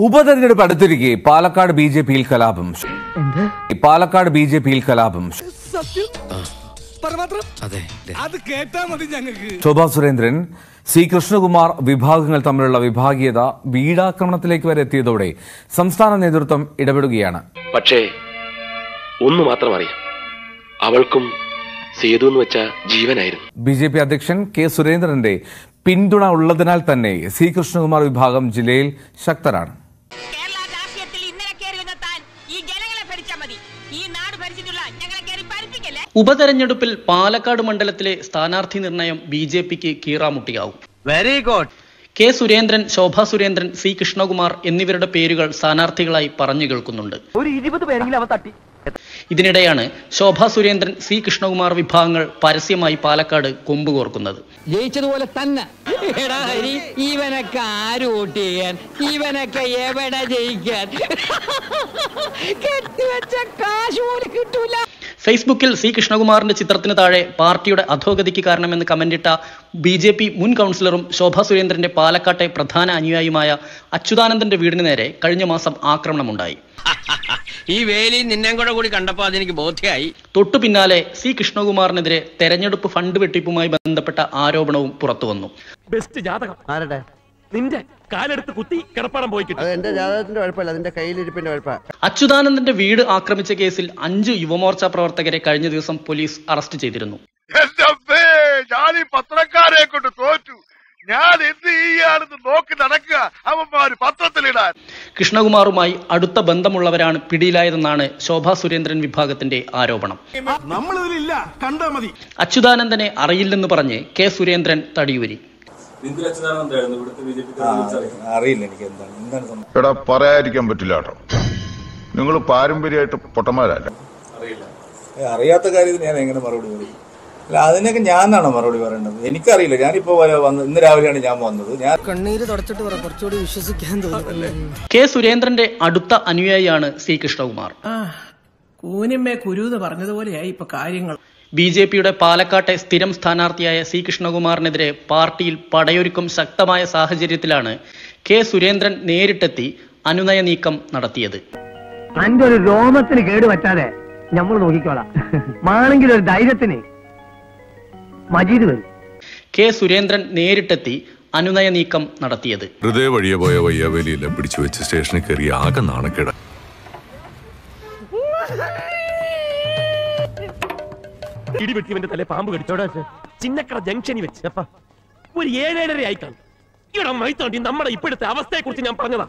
ഉപതെരഞ്ഞെടുപ്പ് അടുത്തിരിക്കെ പാലക്കാട് ബി.ജെ.പിയിൽ കലാപം. പാലക്കാട് ബി.ജെ.പിയിൽ കലാപം. ശോഭാ സുരേന്ദ്രൻ, സി കൃഷ്ണകുമാർ വിഭാഗങ്ങൾ തമ്മിലുള്ള വിഭാഗീയത വീടാക്രമണത്തിലേക്ക് വരെ എത്തിയതോടെ സംസ്ഥാന നേതൃത്വം ഇടപെടുകയാണ്. പക്ഷേ ഒന്നു മാത്രം അറിയാം, അവൾക്കും സേതു എന്ന് വെച്ച ജീവനായിരുന്നു. ബി.ജെ.പി അധ്യക്ഷൻ കെ സുരേന്ദ്രന്റെ പിന്തുണ ഉള്ളതിനാൽ തന്നെ സി കൃഷ്ണകുമാർ വിഭാഗം ജില്ലയിൽ ശക്തരാണ്. ഉപതെരഞ്ഞെടുപ്പിൽ പാലക്കാട് മണ്ഡലത്തിലെ സ്ഥാനാർത്ഥി നിർണയം ബി.ജെ.പിക്ക് കീറാമുട്ടിയാവും. Very good. K Surendran, Shobha Surendran, C Krishnakumar എന്നിവരുടെ പേരുകൾ സ്ഥാനാർത്ഥികളായി പറഞ്ഞു കേൾക്കുന്നുണ്ട്. ഒരു 20 പേരെങ്കിലും അവ തട്ടി. ഇതിനിടെയാണ് ശോഭാ സുരേന്ദ്രൻ, സി കൃഷ്ണകുമാർ വിഭാഗങ്ങൾ പരസ്യമായി പാലക്കാട് കൊമ്പ് കോർക്കുന്നത്. ജയിച്ചതുപോലെ തന്നെ ഇവനൊക്കെ ആര് വോട്ട് ചെയ്യാൻ, ഇവനൊക്കെ എവിടെ ജയിക്കാൻ, കെട്ടിവെച്ച കാശ് പോലും കിട്ടൂല. ഫേസ്ബുക്കിൽ സി കൃഷ്ണകുമാറിന്റെ ചിത്രത്തിന് താഴെ പാർട്ടിയുടെ അധോഗതിക്ക് കാരണമെന്ന് കമന്റിട്ട ബി.ജെ.പി മുൻ കൗൺസിലറും ശോഭാ സുരേന്ദ്രന്റെ പാലക്കാട്ടെ പ്രധാന അനുയായിയുമായ അച്യുതാനന്ദന്റെ വീടിന് നേരെ കഴിഞ്ഞ മാസം ആക്രമണമുണ്ടായി. ഈ വേലി നിന്നെ കൂടി കണ്ടപ്പോ അതെനിക്ക് ബോധ്യമായി. തൊട്ടു പിന്നാലെ സി കൃഷ്ണകുമാറിനെതിരെ തെരഞ്ഞെടുപ്പ് ഫണ്ട് വെട്ടിപ്പുമായി ബന്ധപ്പെട്ട ആരോപണവും പുറത്തുവന്നു. ബെസ്റ്റ് ജാതകം ആരുടെ? നിന്റെ കാലെടുത്ത് കുത്തി കിടപ്പാടം പോയി കിട്ടും. എന്റെ ജാതകത്തിന്റെ കുഴപ്പമില്ല, അതിന്റെ കയ്യിലിരിപ്പിന്റെ കുഴപ്പ. അച്യുതാനന്ദന്റെ വീട് ആക്രമിച്ച കേസിൽ 5 യുവമോർച്ച പ്രവർത്തകരെ കഴിഞ്ഞ ദിവസം പോലീസ് അറസ്റ്റ് ചെയ്തിരുന്നു. ഞാൻ ഈ പത്രക്കാരെ കൊണ്ട് തോറ്റു, ഞാൻ എന്ത് ചെയ്യാണെന്ന് നോക്കി നടക്കുക, അവന്മാര് പത്രത്തിലിടാൻ. കൃഷ്ണകുമാറുമായി അടുത്ത ബന്ധമുള്ളവരാണ് പിടിയിലായതെന്നാണ് ശോഭാ സുരേന്ദ്രൻ വിഭാഗത്തിന്റെ ആരോപണം. അച്യുതാനന്ദനെ അറിയില്ലെന്ന് പറഞ്ഞ് കെ സുരേന്ദ്രൻ തടിയൂരി. എടാ, പറയാതിരിക്കാൻ പറ്റില്ല കേട്ടോ, നിങ്ങൾ പാരമ്പര്യമായിട്ട് പൊട്ടന്മാരല്ല. അറിയാത്ത കാര്യത്തിന് ഞാൻ എങ്ങനെ മറുപടി പറയും? അല്ല, അതിനൊക്കെ ഞാനാണോ മറുപടി പറയേണ്ടത്? എനിക്കറിയില്ല. ഞാനിപ്പോ ഇന്ന് രാവിലെയാണ് ഞാൻ വന്നത്. ഞാൻ കണ്ണീര് തുടച്ചിട്ട് കുറച്ചുകൂടി വിശ്വസിക്കാൻ തോന്നുന്നല്ലേ. കെ സുരേന്ദ്രന്റെ അടുത്ത അനുയായിയാണ് സി കൃഷ്ണകുമാർ. കൂനിമ്മേ കുരുന്ന് പറഞ്ഞതുപോലെയായി ഇപ്പൊ കാര്യങ്ങൾ. ബി.ജെ.പിയുടെ പാലക്കാട്ടെ സ്ഥിരം സ്ഥാനാർത്ഥിയായ സി കൃഷ്ണകുമാറിനെതിരെ പാർട്ടിയിൽ പടയൊരുക്കം ശക്തമായ സാഹചര്യത്തിലാണ് കെ സുരേന്ദ്രൻ നേരിട്ടെത്തി അനുനയ നീക്കം നടത്തിയത്. അന്റെ ഒരു രോമത്തിന് കേടുപറ്റാതെ നമ്മൾ നോക്കിക്കോളാം. മാണെങ്കിൽ ഒരു ധൈര്യത്തിന് മജീദ് വരും. കെ സുരേന്ദ്രൻ നേരിട്ടെത്തി അനുനയ നീക്കം നടത്തിയത്. ഹൃദയ വഴിയെ പോയ വയ്യാവേലിയെല്ലാം പിടിച്ചു വെച്ച് സ്റ്റേഷനിൽ കയറി ആകെ നാണക്കേട. ഇടിവെട്ടിവന്റെ തലേ പാമ്പ് കടിച്ചോടാ. ചിന്നക്കട ജംഗ്ഷനിൽ വെച്ച് ഒരു 7:30 ആയി കാണും. ഇവിടെ മൈത്തോണ്ടി നമ്മുടെ ഇപ്പോഴത്തെ അവസ്ഥയെ കുറിച്ച് ഞാൻ പറഞ്ഞതാ.